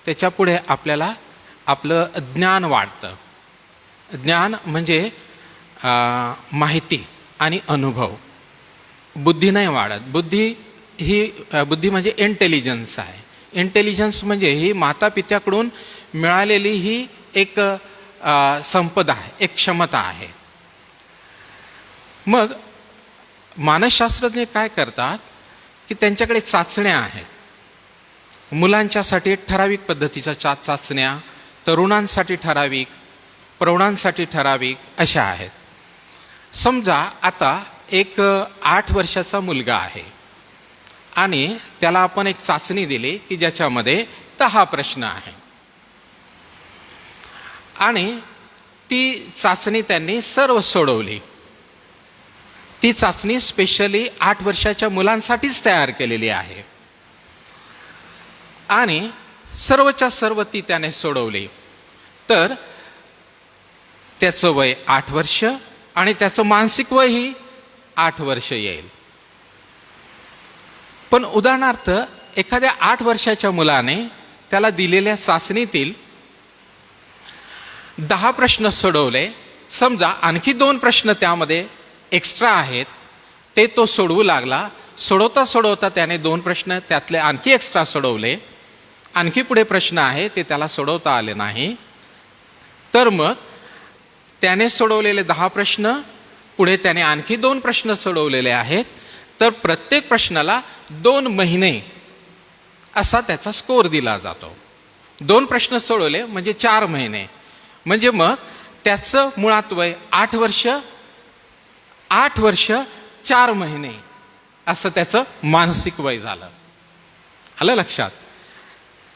त्याच्यापुढे आपल्याला आपलं ज्ञान वाढतं. ज्ञान म्हणजे माहिती आणि अनुभव. बुद्धी नाही वाढत. बुद्धी म्हणजे इंटेलिजन्स आहे. इंटेलिजन्स म्हणजे ही मातापित्याकडून मिळालेली ही एक संपदा आहे, एक क्षमता आहे. मग मानसशास्त्रज्ञ काय करतात की त्यांच्याकडे चाचण्या आहेत. मुलांच्यासाठी ठराविक पद्धतीच्या चाचण्या, तरुणांसाठी ठराविक, प्रौढांसाठी ठराविक अशा आहेत. समजा आता एक 8 वर्षाचा मुलगा आहे आणि त्याला आपण एक चाचणी दिली की ज्याच्यामध्ये 10 प्रश्न आहे आणि ती चाचणी त्यांनी सर्व सोडवली. ती चाचणी स्पेशली 8 वर्षाच्या मुलांसाठीच तयार केलेली आहे आणि सर्वच्या सर्व ती त्याने सोडवली. तर त्याचं वय 8 वर्ष आणि त्याचं मानसिक वयही 8 वर्ष येईल. पण उदाहरणार्थ एखाद्या 8 वर्षाच्या मुलाने त्याला दिलेल्या चाचणीतील 10 प्रश्न सोडवले, समजा आणखी 2 प्रश्न त्यामध्ये एक्स्ट्रा आहेत, ते तो सोडवू लागला. सोडवता सोडवता त्याने 2 प्रश्न त्यातले आणखी एक्स्ट्रा सोडवले, आणखी पुढे प्रश्न आहे ते त्याला सोडवता आले नाही. तर मग त्याने सोडवलेले 10 प्रश्न, पुढे त्याने आणखी 2 प्रश्न सोडवलेले आहेत, तर प्रत्येक प्रश्नाला 2 महिने असा त्याचा स्कोअर दिला जातो. 2 प्रश्न सोडवले म्हणजे 4 महिने, म्हणजे मग त्याचं मुळात वय 8 वर्ष 4 महिने असं त्याचं मानसिक वय झालं. आलं लक्षात?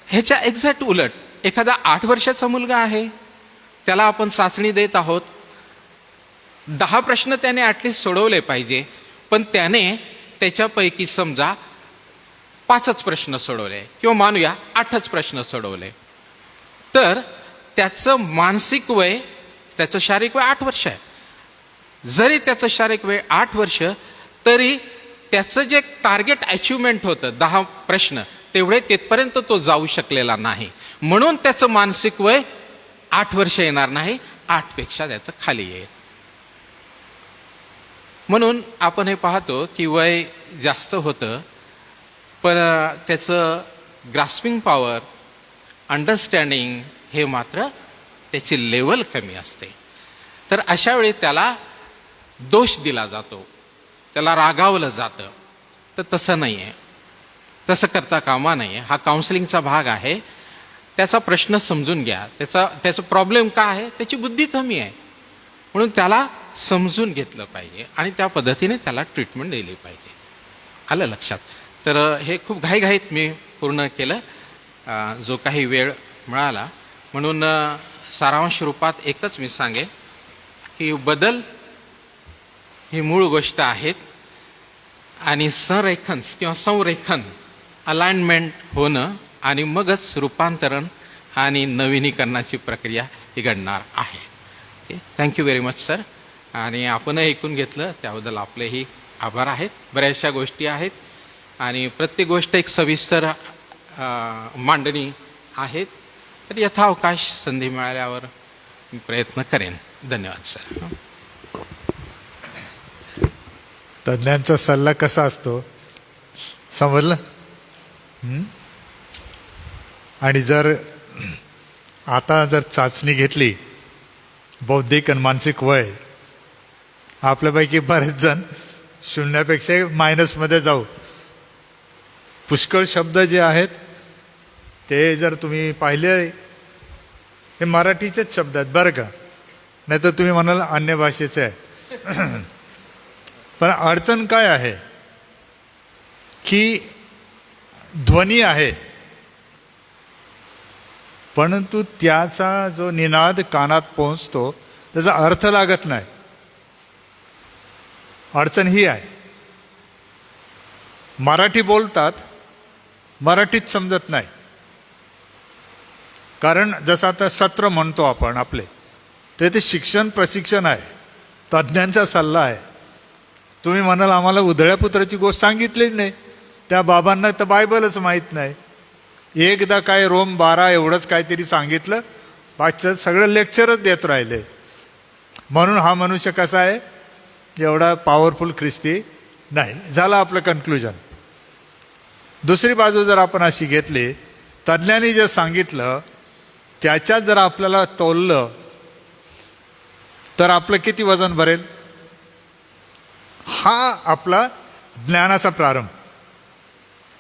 ह्याच्या एक्झॅक्ट उलट एखादा 8 वर्षाचा मुलगा आहे, त्याला आपण चाचणी देत आहोत, 10 प्रश्न त्याने ॲटलिस्ट सोडवले पाहिजे, पण त्याने त्याच्यापैकी समजा 5च प्रश्न सोडवले किंवा मानूया 8च प्रश्न सोडवले, तर त्याचं मानसिक वय, त्याचं शारीरिक वय 8 वर्ष आहे. जरी त्याचं शारीरिक वय 8 वर्ष, तरी त्याचं जे टार्गेट अचिव्हमेंट होतं 10 प्रश्न, तेवढे तिथपर्यंत तो जाऊ शकलेला नाही. म्हणून त्याचं मानसिक वय 8 वर्ष येणार नाही, 8 पेक्षा त्याचं खाली येईल. म्हणून आपण हे पाहतो की वय जास्त होतं, पण त्याचं ग्रास्पिंग पॉवर, अंडरस्टँडिंग हे मात्र त्याची लेवल कमी असते. तर अशा वेळी त्याला दोष दिला जातो, त्याला रागावलं जातं. तर तसं नाही आहे, तसं करता कामा नाही आहे. हा काउन्सिलिंगचा भाग आहे. त्याचा प्रश्न समजून घ्या, त्याचं प्रॉब्लेम काय आहे, त्याची बुद्धी कमी आहे, म्हणून त्याला समजून घेतलं पाहिजे आणि त्या पद्धतीने त्याला ट्रीटमेंट दिली पाहिजे. आलं लक्षात? तर हे खूप घाईघाईत मी पूर्ण केलं, जो काही वेळ मिळाला. म्हणून सारांश रूपात एकच मी सांगेन की बदल ही मूळ गोष्ट आहेत आणि संरेखन किंवा संरेखन, अलाइनमेंट होणं आणि मगच रूपांतरण आणि नवीनीकरणाची प्रक्रिया ही घडणार आहे. Okay, thank you very much sir. आणि आपण ऐकून घेतलं त्याबद्दल आपलेही आभार आहेत. बऱ्याचशा गोष्टी आहेत आणि प्रत्येक गोष्ट एक सविस्तर मांडणी आहेत. तर यथावकाश संधी मिळाल्यावर मी प्रयत्न करेन. धन्यवाद सर. तज्ज्ञांचा सल्ला कसा असतो समजलं? आणि जर आता जर चाचणी घेतली बौद्धिक आणि मानसिक वय, आपल्यापैकी बरेच जण शून्यापेक्षा मायनसमध्ये जाऊ. पुष्कळ शब्द जे आहेत ते जर तुम्ही पाहिले, हे मराठीचेच शब्द आहेत बरं का, नाही तर तुम्ही म्हणाल अन्य भाषेचे आहेत. पण अडचण काय आहे की ध्वनी आहे, परंतु त्याचा जो निनाद कानात पोहोचतो त्याचा अर्थ लागत नाही. अडचण ही आहे. मराठी बोलतात, मराठीत समजत नाही. कारण जसं आता सत्र म्हणतो आपण आपले, ते शिक्षण प्रशिक्षण आहे, तज्ज्ञांचा सल्ला आहे. तुम्ही म्हणाल आम्हाला उधळ्या पुत्राची गोष्ट सांगितलीच नाही, त्या बाबांना तर बायबलच माहीत नाही. एकदा काय रोम 12 एवढंच काहीतरी सांगितलं, पाचचं सगळं लेक्चरच देत राहिले. म्हणून हा मनुष्य कसा आहे, एवढा पॉवरफुल ख्रिस्ती नाही. झालं आपलं कन्क्लुजन. दुसरी बाजू जर आपण अशी घेतली, तज्ज्ञांनी जे सांगितलं त्याच्यात जर आपल्याला तोललं तर आपलं किती वजन भरेल? हा आपला ज्ञानाचा प्रारंभ.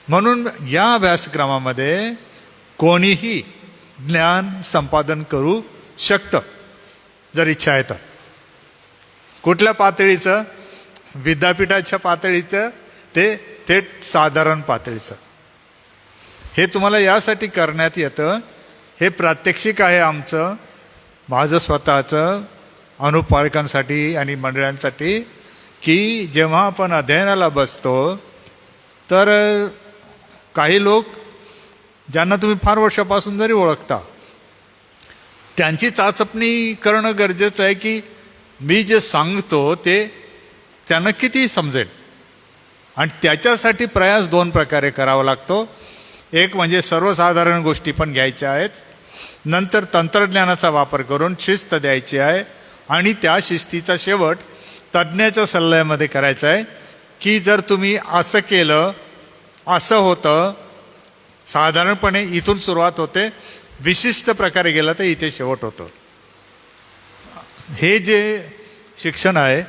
म्हणून या अभ्यासक्रमामध्ये कोणीही ज्ञान संपादन करू शकतं जर इच्छा आहे तर. कुठल्या पातळीचं? विद्यापीठाच्या पातळीचं ते थेट साधारण पातळीचं. हे तुम्हाला यासाठी करण्यात येतं, हे प्रात्यक्षिक आहे आमचं, माझं स्वतःचं अनुपालकांसाठी आणि मंडळांसाठी, की जेव्हा आपण अध्ययनाला बसतो तर काही लोक ज्यांना तुम्ही फार वर्षापासून जरी ओळखता त्यांची चाचपणी करणं गरजेचं आहे की मी जे सांगतो ते त्यांना किती समजेल. आणि त्याच्यासाठी प्रयास दोन प्रकारे करावा लागतो. एक म्हणजे सर्वसाधारण गोष्टी पण घ्यायच्या आहेत, नंतर तंत्रज्ञानाचा वापर करून शिस्त द्यायची आहे आणि त्या शिस्तीचा शेवट तज्ज्ञाच्या सल्ल्यामध्ये करायचा आहे की जर तुम्ही असं केलं असं होतं. साधारणपणे इथून सुरुवात होते, विशिष्ट प्रकारे गेलं तर इथे शेवट होतो. हे जे शिक्षण आहे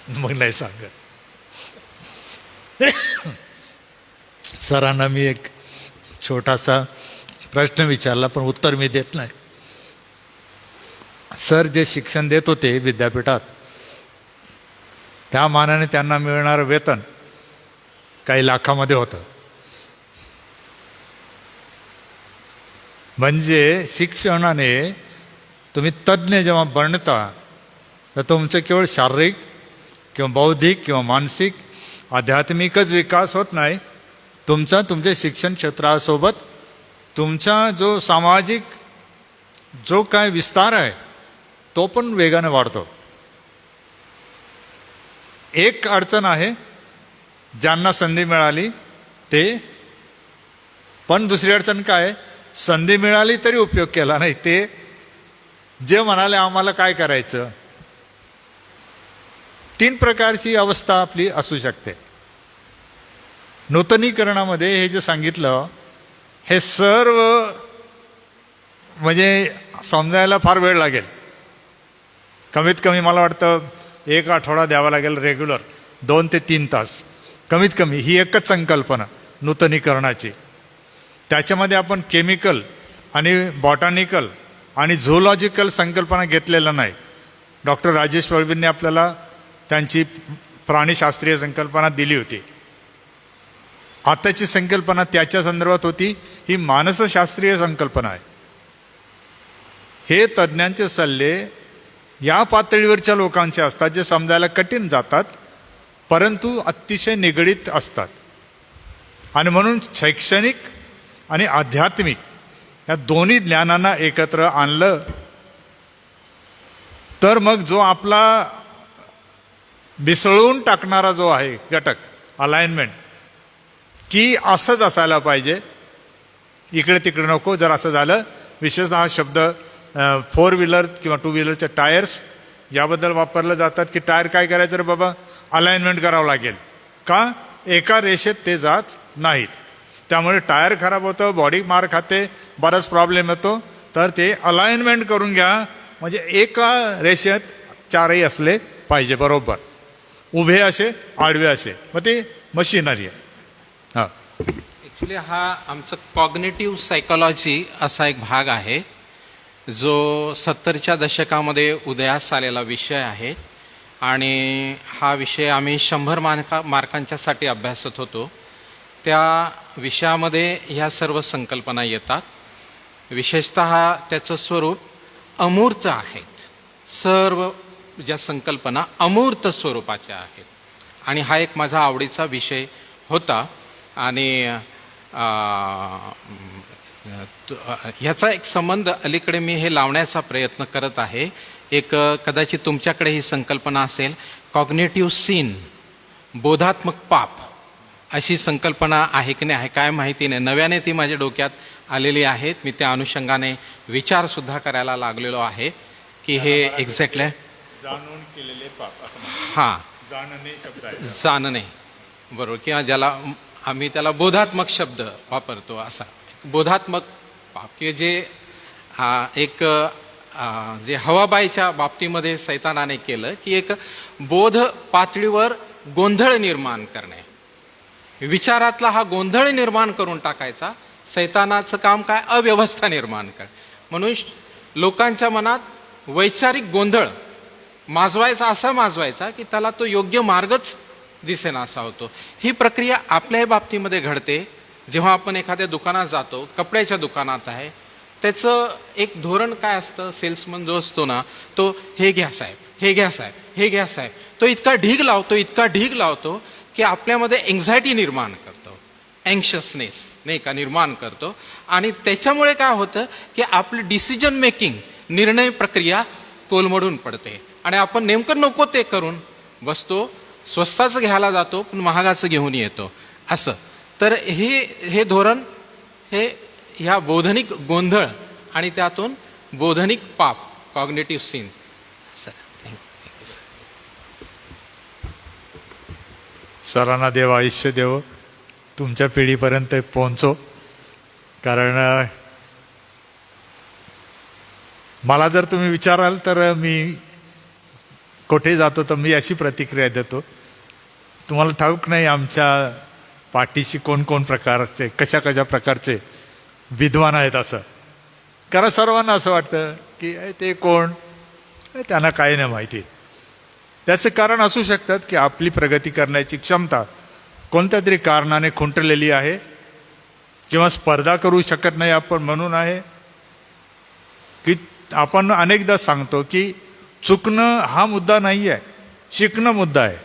मग नाही सांगत. सरांना मी एक छोटासा प्रश्न विचारला पण उत्तर मी देत नाही. सर जे शिक्षण देत होते विद्यापीठात त्या मानाने त्यांना मिळणारं वेतन काही लाखामध्ये होतं. म्हणजे शिक्षणाने तुम्ही तज्ज्ञ जेव्हा बनता तर तुमचं केवळ शारीरिक किंवा बौद्धिक किंवा मानसिक आध्यात्मिकच विकास होत नाही, तुमच्या शिक्षण क्षेत्रासोबत तुमचा जो सामाजिक जो काय विस्तार आहे तो पण वेगाने वाढतो. एक अडचण आहे, ज्यांना संधी मिळाली ते, पण दुसरी अडचण काय, संधी मिळाली तरी उपयोग केला नाही. ते जे म्हणाले आम्हाला काय करायचं, तीन प्रकारची अवस्था आपली असू शकते. नूतनीकरणामध्ये हे जे सांगितलं हे सर्व म्हणजे समजायला फार वेळ लागेल. कमीत कमी मला वाटतं 1 आठवडा द्यावा लागेल, रेग्युलर 2 ते 3 तास कमीत कमी. ही एकच संकल्पना नूतनीकरणाची. त्याच्यामध्ये आपण केमिकल आणि बॉटॅनिकल आणि झूलॉजिकल संकल्पना घेतलेला नाही. डॉक्टर राजेश वळवींनी आपल्याला त्यांची प्राणीशास्त्रीय संकल्पना दिली होती. आताची संकल्पना त्याच्या संदर्भात होती, ही मानसशास्त्रीय संकल्पना आहे. हे तज्ज्ञांचे सल्ले या पातळीवरच्या लोकांचे असतात जे समजायला कठीण जातात परंतु अतिशय निगडीत असतात. आणि म्हणून शैक्षणिक आणि आध्यात्मिक या दोन्ही ज्ञानांना एकत्र आणलं तर मग जो आपला मिसळून टाकणारा जो आहे घटक अलाइनमेंट, की असंच असायला पाहिजे, इकडे तिकडे नको. जर असं झालं, विशेषतः हा शब्द 4 व्हीलर किंवा 2 व्हीलरचे टायर्स याबद्दल वापरलं जातात की टायर काय करायचं रे बाबा, अलाइनमेंट करावं लागेल. का, एका रेषेत ते जात नाहीत, त्यामुळे टायर खराब होतं, बॉडी मार खाते, बराच प्रॉब्लेम येतो. तर ते अलाइनमेंट करून घ्या, म्हणजे एका रेषेत चारही असले पाहिजे, बरोबर, उभे असे आडवे असे. मग ते मशिनरी आहे. हां, ॲक्च्युली हा आमचं कॉग्नेटिव्ह सायकोलॉजी असा एक भाग आहे जो 70च्या दशकामध्ये उदयास आलेला विषय आहे. आणि हा विषय आम्ही 100 मार्कांच्यासाठी अभ्यासत होतो. त्या विषयामध्ये ह्या सर्व संकल्पना येतात. विशेषतः त्याचं स्वरूप अमूर्त आहेत. सर्व ज्या संकल्पना अमूर्त स्वरूपाच्या आहेत. आणि हा एक माझा आवडीचा विषय होता. आणि ह्याचा एक संबंध अलीकडे मी हे लावण्याचा प्रयत्न करत आहे. एक कदाचित तुमच्याकडे ही संकल्पना असेल, कॉग्नेटिव्ह सीन, बोधात्मक पाप, अशी संकल्पना आहे की नाही आहे काय माहिती नाही. नव्याने ती माझ्या डोक्यात आलेली आहेत. मी त्या अनुषंगाने विचारसुद्धा करायला लागलेलो आहे की हे एक्झॅक्टली जाणून केलेले पाप असं म्हणतात. हां, जाणणे शब्द आहे. जाणणे, बरोबर, किंवा ज्याला आम्ही त्याला बोधात्मक शब्द वापरतो असा बोधात्मक पाप, की जे एक जे हवाबाईच्या बाबतीमध्ये सैतानाने केलं की एक बोध पातळीवर गोंधळ निर्माण करणे, विचारातला हा गोंधळ निर्माण करून टाकायचा. सैतानाचं काम काय, अव्यवस्था निर्माण कर. म्हणून लोकांच्या मनात वैचारिक गोंधळ माजवायचा, असा माजवायचा की त्याला तो योग्य मार्गच दिसेनासा होतो. ही प्रक्रिया आपल्याही बाबतीमध्ये घडते. जेव्हा आपण एखाद्या दुकानात जातो, कपड्याच्या दुकानात आहे, त्याचं एक धोरण काय असतं, सेल्समन जो असतो ना, तो हे घ्या साहेब, हे घ्या साहेब, हे घ्या साहेब, तो इतका ढीग लावतो की आपल्यामध्ये एन्झायटी निर्माण करतो, अँक्शसनेस नाही का निर्माण करतो. आणि त्याच्यामुळे काय होतं की आपली डिसिजन मेकिंग, निर्णय प्रक्रिया कोलमडून पडते आणि आपण नेमकं नको ते करून बसतो, स्वस्ताचं घ्यायला जातो पण महागाचं घेऊन येतो असं. तर हे धोरण हे ह्या बोधनिक गोंधळ आणि त्यातून बोधनिक पाप, cognitive scene. Sir thank you sir. सरांना देव आयुष्य देव, तुमच्या पिढीपर्यंत पोहोचो. कारण मला जर तुम्ही विचाराल तर मी कुठे जातो तर मी अशी प्रतिक्रिया देतो, तुम्हाला ठाऊक नाही आमच्या पाठीशी कोण प्रकारचे कशा प्रकारचे विद्वान आहेत असं. कारण सर्वांना असं वाटतं की ते कोण, त्यांना काही नाही माहिती. त्याचं कारण असू शकतात की आपली प्रगती करण्याची क्षमता कोणत्या तरी कारणाने खुंटलेली आहे, किंवा स्पर्धा करू शकत नाही आपण म्हणून आहे. की आपण अनेकदा सांगतो की चुकणं हा मुद्दा नाही आहे, शिकणं मुद्दा आहे.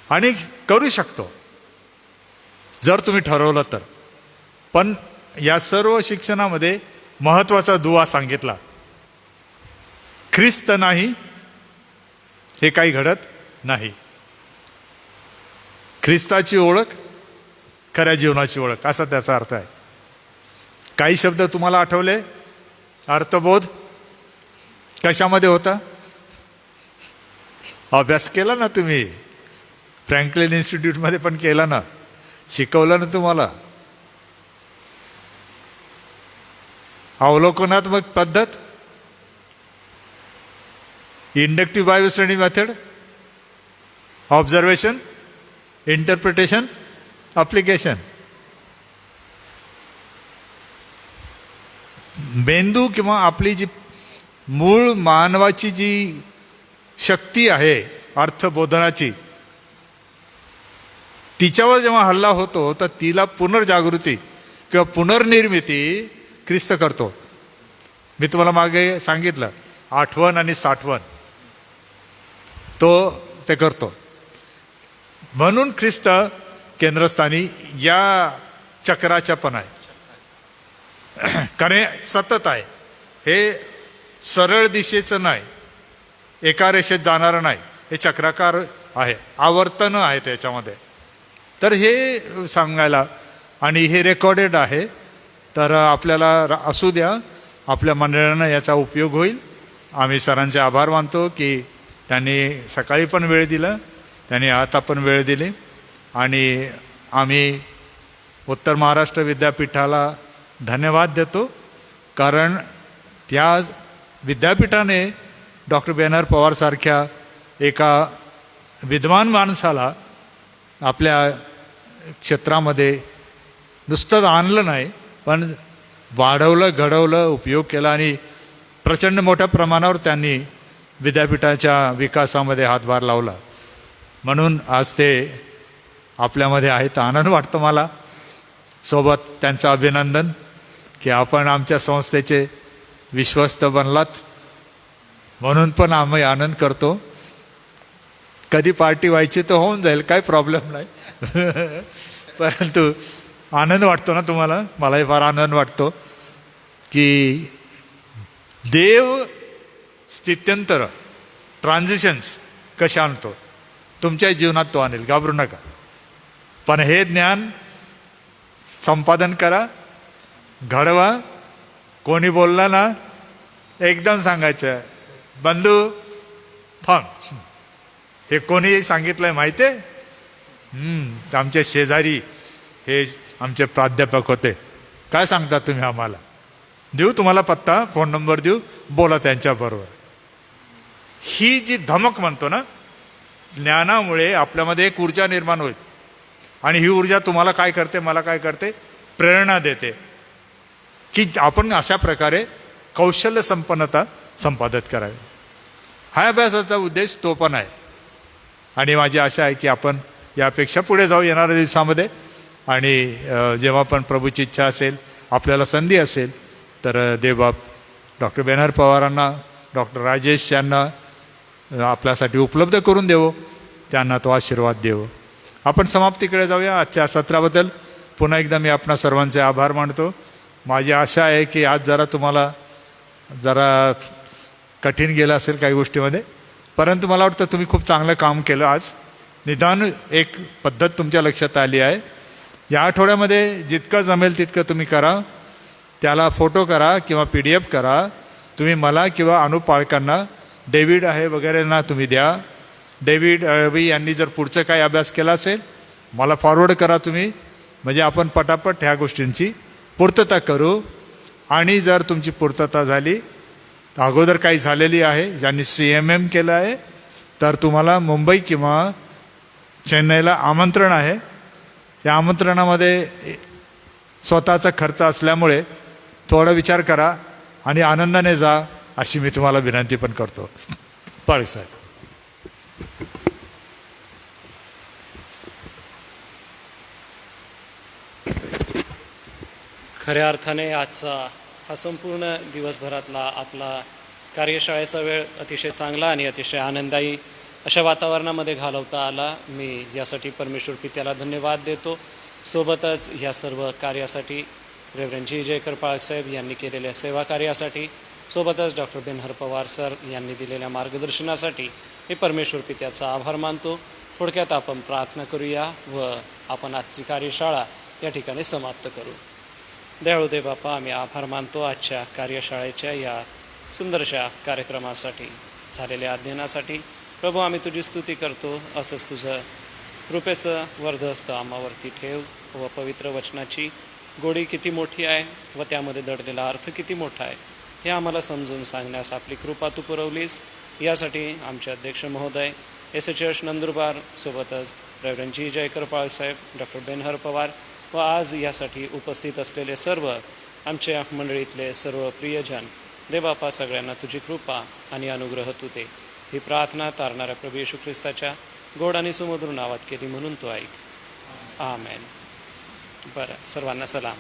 आणि करू शकतो जर तुम्ही ठरवलं तर. पण या सर्व शिक्षणामध्ये महत्त्वाचा दुवा सांगितला, ख्रिस्त नाही हे काही घडत नाही. ख्रिस्ताची ओळख खऱ्या जीवनाची ओळख असा त्याचा अर्थ आहे. काही शब्द तुम्हाला आठवले? अर्थबोध कशामध्ये होता? अभ्यास केला ना तुम्ही, फ्रँकलिन इन्स्टिट्यूटमध्ये पण केला ना, शिकवलं ना तुम्हाला. अवलोकनात्मक पद्धत, inductive Bible study method, observation, interpretation, application. मेंदू किंवा आपली जी मूळ मानवाची जी शक्ती आहे अर्थबोधनाची, तिच्यावर जेव्हा हल्ला होतो तर तिला पुनर्जागृती किंवा पुनर्निर्मिती ख्रिस्त करतो. मी तुम्हाला मागे सांगितलं, आठवण आणि साठवण तो ते करतो. म्हणून ख्रिस्त केंद्रस्थानी या चक्राच्या पण आहे. कारण हे सतत आहे, हे सरळ दिशेचं नाही, एका रेषेत जाणारं नाही, हे चक्राकार आहे, आवर्तनं आहे त्याच्यामध्ये. तर हे सांगायला, आणि हे रेकॉर्डेड आहे, तर आपल्याला असू द्या, आपल्या मंडळानं याचा उपयोग होईल. आम्ही सरांचे आभार मानतो की त्यांनी सकाळी पण वेळ दिला, त्यांनी आता पण वेळ दिली. आणि आम्ही उत्तर महाराष्ट्र विद्यापीठाला धन्यवाद देतो, कारण त्या विद्यापीठाने डॉक्टर बेनहर पवारसारख्या एका विद्वान माणसाला आपल्या क्षेत्रामध्ये नुसतंच आणलं नाही, पण वाढवलं, घडवलं, उपयोग केला आणि प्रचंड मोठ्या प्रमाणावर त्यांनी विद्यापीठाच्या विकासामध्ये हातभार लावला. म्हणून आज ते आपल्यामध्ये आहेत. आनंद वाटतो मला. सोबत त्यांचं अभिनंदन की आपण आमच्या संस्थेचे विश्वस्त बनलात, म्हणून पण आम्ही आनंद करतो. कधी पार्टी व्हायची तर होऊन जाईल, काही प्रॉब्लेम नाही. परंतु आनंद वाटतो ना तुम्हाला, मलाही फार आनंद वाटतो की देव स्थित्यंतर, ट्रान्झिशन्स कशा आणतो तुमच्या जीवनात तो आणेल, घाबरू नका. पण हे ज्ञान संपादन करा, घडवा. कोणी बोलला ना एकदम सांगायचं, बंधू थांब, हे कोणी सांगितलंय माहिती आहे? आमचे शेजारी हे आमचे प्राध्यापक होते. काय सांगता तुम्ही आम्हाला? देऊ तुम्हाला पत्ता, फोन नंबर देऊ, बोला त्यांच्याबरोबर. ही जी धमक म्हणतो ना, ज्ञानामुळे आपल्यामध्ये एक ऊर्जा निर्माण होईल. आणि ही ऊर्जा तुम्हाला काय करते, मला काय करते? प्रेरणा देते की आपण अशा प्रकारे कौशल्य संपन्नता संपादित करावी. हा अभ्यासाचा उद्देश तो पण आहे. आणि माझी आशा आहे की आपण यापेक्षा पुढे जाऊ येणाऱ्या दिवसामध्ये. आणि जेव्हा पण प्रभूची इच्छा असेल, आपल्याला संधी असेल, तर देवबाप डॉक्टर बेनहर पवारांना, डॉक्टर राजेश यांना आपल्यासाठी उपलब्ध करून देवो, त्यांना तो आशीर्वाद देवो. आपण समाप्तीकडे जाऊया. आजच्या सत्राबद्दल पुन्हा एकदा मी आपणा सर्वांचे आभार मानतो. माझी आशा आहे की आज तुम्हाला जरा कठीण गेलं असेल काही गोष्टीमध्ये, परंतु मला वाटतं तुम्ही खूप चांगलं काम केलं. आज निदान एक पद्धत तुमच्या लक्षात आली आहे. या आठवड्यामध्ये जितकं जमेल तितकं तुम्ही करा. त्याला फोटो करा किंवा PDF करा. तुम्ही मला किंवा अनुप पाळकांना, डेव्हिड आहे वगैरेंना तुम्ही द्या. डेव्हिड अळवी यांनी जर पुढचं काही अभ्यास केला असेल मला फॉरवर्ड करा तुम्ही, म्हणजे आपण पटापट ह्या गोष्टींची पूर्तता करू. आणि जर तुमची पूर्तता झाली, अगोदर काही झालेली आहे, ज्यांनी CMM केलं आहे, तर तुम्हाला मुंबई किंवा चेन्नईला आमंत्रण आहे. या आमंत्रणामध्ये स्वतःचा खर्च असल्यामुळे थोडा विचार करा आणि आनंदाने जा, अशी मी तुम्हाला विनंती पण करतो. पाळक साहेब. खऱ्या अर्थाने आजचा हा संपूर्ण दिवसभरातला आपला कार्यशाळेचा वेळ अतिशय चांगला आणि अतिशय आनंददायी अशा वातावरणामध्ये घालवता आला. मी यासाठी परमेश्वर पित्याला धन्यवाद देतो. सोबतच ह्या सर्व कार्यासाठी रेव्हरंड जी जयकर पाळक साहेब यांनी केलेल्या सेवा कार्यासाठी, सोबतच डॉक्टर बेनहर पवार सर यांनी दिलेल्या मार्गदर्शनासाठी मी परमेश्वर पित्याचा आभार मानतो. थोडक्यात आपण प्रार्थना करूया व आपण आजची कार्यशाळा या ठिकाणी समाप्त करू. दयाळू देव बापा, आम्ही आभार मानतो आजच्या कार्यशाळेच्या या सुंदरशा कार्यक्रमासाठी, झालेल्या अध्ययनासाठी. प्रभू, आम्ही तुझी स्तुती करतो. असंच तुझं कृपेचं वर्धहस्त आम्हावरती ठेव व पवित्र वचनाची गोडी किती मोठी आहे व त्यामध्ये दडलेला अर्थ किती मोठा आहे हे आम्हाला समजून सांगण्यास आपली कृपा तू पुरवलीस. यासाठी आमचे अध्यक्ष महोदय SHS नंदुरबार, सोबतच रेव्हरंड जी जयकर पाळक साहेब, डॉक्टर बेनहर पवार व आज यासाठी उपस्थित असलेले सर्व आमच्या मंडळीतले सर्व प्रियजन, देवबापा सगळ्यांना तुझी कृपा आणि अनुग्रह तू दे. ही प्रार्थना तारणाऱ्या प्रभू येशू ख्रिस्ताच्या गोड आणि सुमधुर नावात केली म्हणून तो ऐक. आमेन. बरं, सर्वांना सलाम.